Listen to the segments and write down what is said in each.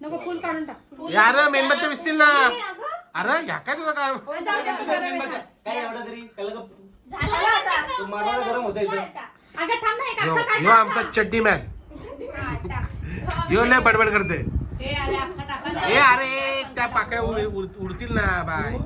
नको फुल काढून टाक यार मेणबत्त्या विसतील ना. अरे ह्या काय तुझं काय ह्यो आमचा चड्डी मॅन. ह्यो लय बडबड करते. ए अरे त्या पाकळ्या उडतील ना बाय.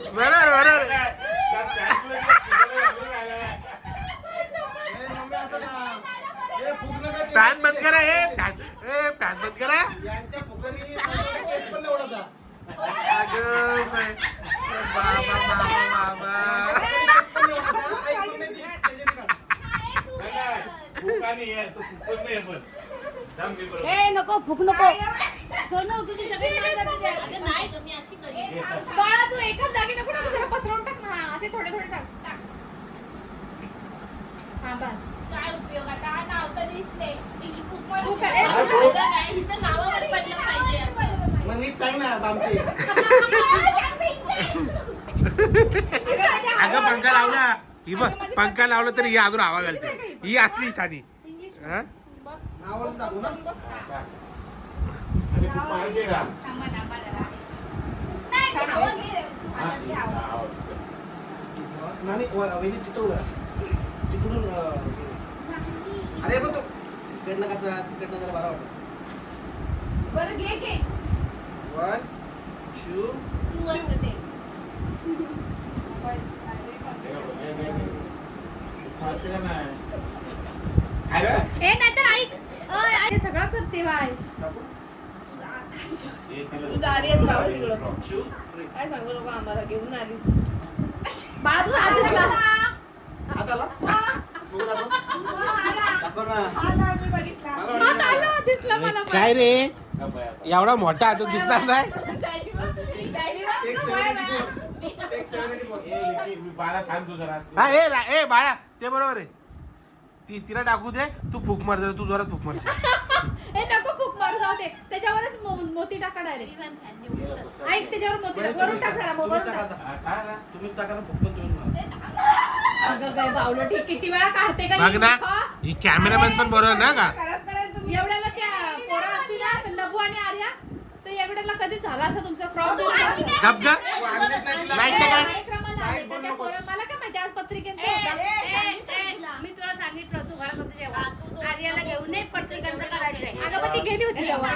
बरोबर फॅन बंद करा. फॅन बंद करा. नको फुक नको सोनू तुझी सगळी नाही तुम्ही अशी बाळा तू एकाच जागी नको ना जरा पसरवून टाक ना. असे थोडे थोडे टाक. हा बस काय उपयोग आता नाव तर दिसले फुक नाही इथं नावावर पडलं पाहिजे असं मग नीट सांग ना आमचे. अगं पंखा लावला. ही बघ पंखा लावला तरी ही अजून हवा घालते. ही असली छानी. तिकडून अरे पण तो तिकडनं कसा तिकडनं जरा बरा वाटत. बरं घे 1 2 ए नाहीतर ऐक अय सगळं करते बाय. तुझ्या आर्याच लावलं तिकडं. काय सांगू नको आम्हाला घेऊन आलीस. बाळा तुझा हात दिसला. हात आला दाखव ना. हात आला दिसला मला पण. काय रे एवढा मोठा हात दिसणार नाही. हा ए बाळा ते बरोबर आहे. तिला टाकू दे. तू फुक मार जरा. तू जोरात फुक मार. ए नको फुक मारू जाऊ दे. त्याच्यावरच मोती टाका डायरेक्ट. ऐक त्याच्यावर मोती टाक. वरून टाक जरा वरून टाक. तुम्हीच टाका ना फुक. अगं काय बावलं ठीक किती वेळा काढते का बघ ना ही कॅमेरामॅन पण बरोबर ना का. एवढ्याला त्या पोरं असतील ना लबू आणि आर्या तर एवढ्याला कधी झाला असं तुमचा फ्रॉड. गप ग. मला काय माहिती आज पत्रिकेत मी तुला सांगितलं तू घरात होती तेव्हा आर्याला घेऊन ये पत्रिकांचं करायचंय. अगं पण ती गेली होती तेव्हा.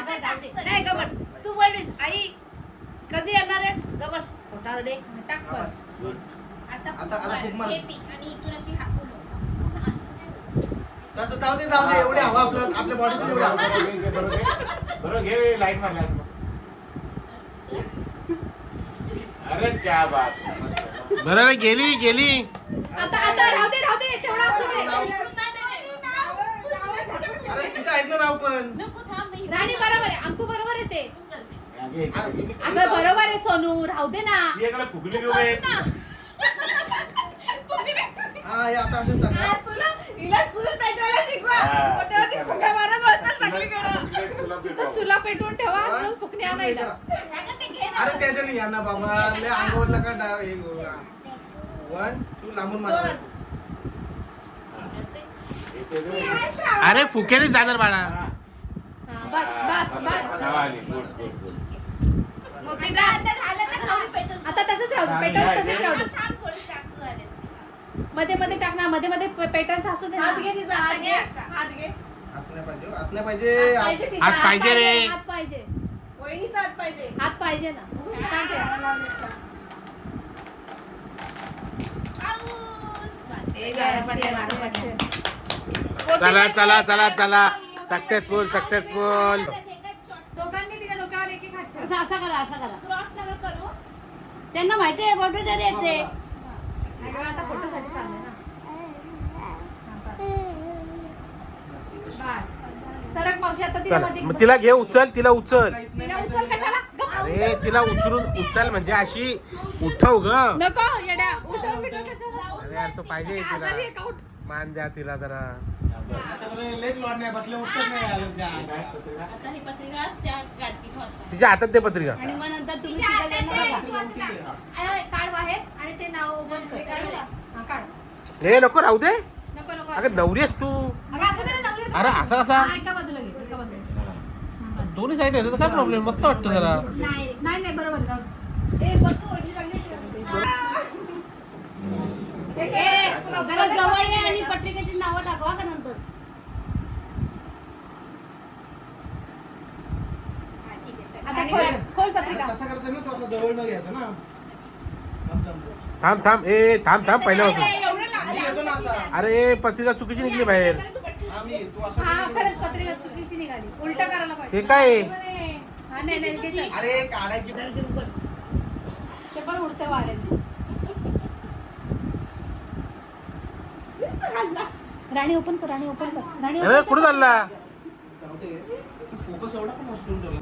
नाही गबस तू बोललीस आई कधी येणार आहे. गबस होतारडे टाक बस. आता फुक मार. आणि इथून अशी हाकून तसं जाऊ दे एवढी हवा आपल्या बॉडीत एवढी हवा. बरोबर घे. लाईट मार. अरे क्या बात. बरोबर गेली. आता राहू दे तेवढा असू दे. अरे तिथं ऐकलं नाव पण. राणी बरोबर आहे. अंकू बरोबर आहे ते. अगं बरोबर आहे सोनू. राहू दे ना. फुगली घेऊ. हा हे आता असंच टाका. चुला पेटवून ठेवा. रोज फुकणी आणायला. अरे त्याच्या नाही यांना बाबा लय अंगावरला का 1 2 लांबून मार. अरे फुक्याने जाणार बाळा. बस आता तसंच राहू दे. पेटर्स तसंच राहू दे. मध्ये मध्ये टाक ना. मध्ये पेटर्स असू दे. हात घे तिचा हात घे. हात नाही पाहिजे. हात पाहिजे रे. हात पाहिजे. वहिनीचा हात पाहिजे. हात पाहिजे ना. चला सक्सेसफुल. दोघांनी तिच्या डोक्यावर एक एक हात ठेवा. असा करा क्रॉस नका करू. त्यांना माहिती आहे फोटो तरी येते. आता फोटोसाठी चाललंय ना. बस सरक मावशी. आता तिला मध्ये मग तिला घे. उचल. तिला उचल कशाला. अरे तिला उचल म्हणजे अशी उठव ग. नको येड्या. उठव यार तो पाहिजे तिला आजारी आहे का? उठ. मान द्या तिला जरा. लेट लॉट नाही बसले उठत नाही आलं त्या. आता ही पत्रिका त्या काढतील वाजता. तिच्या हातात दे पत्रिका. आणि मग नंतर तुम्ही तिच्या तिला हातात देणार ते बघा. वाचणार. काढ बाहेर आणि ते नाव ओपन कर. हा, काढ. हे नको राहू दे. नको नको अगं नवरी आहेस तू. अगं, असं दे ना, नवरी आहे. अरे असं कसा हा, एका बाजूला घे, एका बाजूला. दोन्ही साईड आहे तर काय प्रॉब्लेम मस्त वाटतं जरा. नाही नाही नाही, बरोबर राहू दे. ए, बघ तू, ओढणी लागली जरा जवळ ये आणि पत्रिकेची नावं दाखवा का नंतर. आता खोल पत्रिका. तसं करतो ना तो असं जवळ न घ्यायचं ना. थांब थांब ए थांब थांब पहिलं होतं. मी येतो ना असा. अरे पत्रिका चुकीची निघली बाहेर. हा, तू असं हा, करून खरंच पत्रिका चुकीची निघाली. उलटा करायला पाहिजे. ते काय आहे? हा, नाही नाही, घे चल. अरे काढायची. ते पण उडते वाऱ्याने. राणी ओपन कर, राणी ओपन कर, राणी अरे open कुठं कर. चालला? फोकस एवढा पण मस्त ठेवला.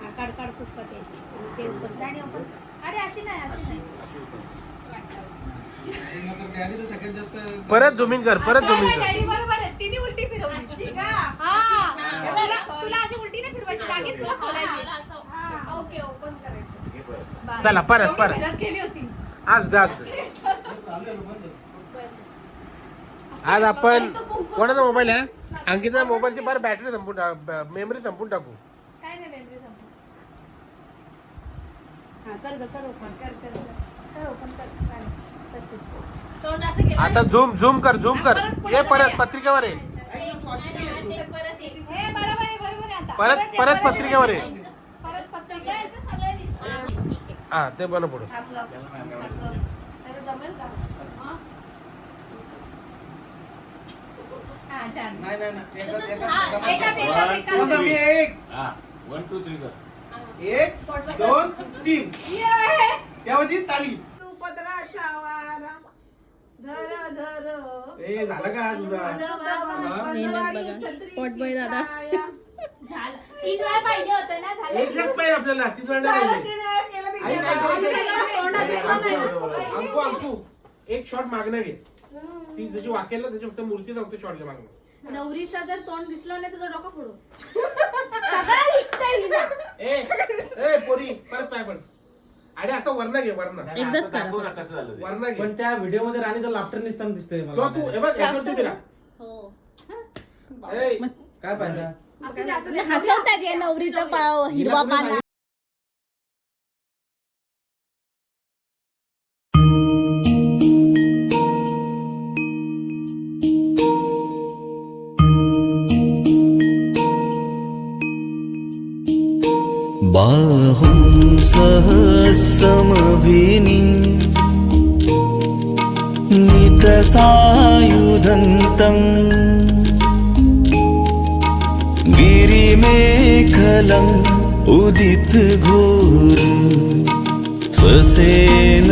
हा, काढ काढ खूप काढ येते. आणि ते उघड. राणी ओपन कर. अरे अशी नाही, अशी नाही. त्याने तर सगळ्यात जास्त परत झुमिंग कर, परत झुमिंग नाही, कर. डॅडी बरोबर आहे. तिने उलटी फिरवली. हा. तुला अशी उलटी नाही फिरवायची, जागेत तुला खोलायची. ओके, ओपन करायचं. बाय. चला, परत, एवढी परत. मेहनत केली होती. आज दाद चालू आहे ना बंद. आज आपण कोणाचा मोबाईल आहे? अंकिता मोबाईलची बरं बॅटरी संपून मेमरी संपून टाकू. काय नाही, मेमरी संपली. हा, कर ग, कर ओपन. कर कर कर. कर ओपन कर. राणी. तशीच. तोंड असं केलं. आता झूम कर ये परत पत्रिकेवर आहे. ऐक ना, तू अशी केली. हे बरोबर आहे, बरोबर आहे आता. परत पत्रिकेवर आहे. परत पत्रिका. हा ते बन पुढे. हात लाव. त्याला जमेल का? हा, छान. नाही नाही नाही. एकाच, एकाच- एकाच. कोणता मी एक 1 2 3 कर. एक दोन तीन ये. त्यावरची ताली. पदराचा वारा धर धर ए झालं का तुझा? मेहनत बघा. स्पॉट बॉय दादा. झालं. 3 वेळा पाहिजे होतं ना, झालं. एकच पाहिजे आपल्याला 3 वेळा नाही पाहिजे. आई, काय अंकू एक शॉट मागणं घे. ती जशी वाकेल ना त्याची फक्त मूर्ती नव्हती शॉट घे मागणं. नवरीचा जर तोंड दिसलं नाही तुझं डोकं फोडू. सगळं दिसतंय हिला. ए पोरी परत पाय पण. अरे असं वर्ण घे वर्ण एकदाच करा. दाखव ना कसं झालं ते. वर्ण घे. पण त्या व्हिडिओ मध्ये राणीचं लाफ्टर निसताना दिसतंय किंवा तू हे बघ याच्यावर तू फिरा. हो. ए, काय पाहिजे? असू दे, असू दे. हसवतात या नवरीचा हिरवा पाला. बाहुं सहस्रमभिनि नितसायुधन्तम् गिरिमेखलम् उदितघोर ससेन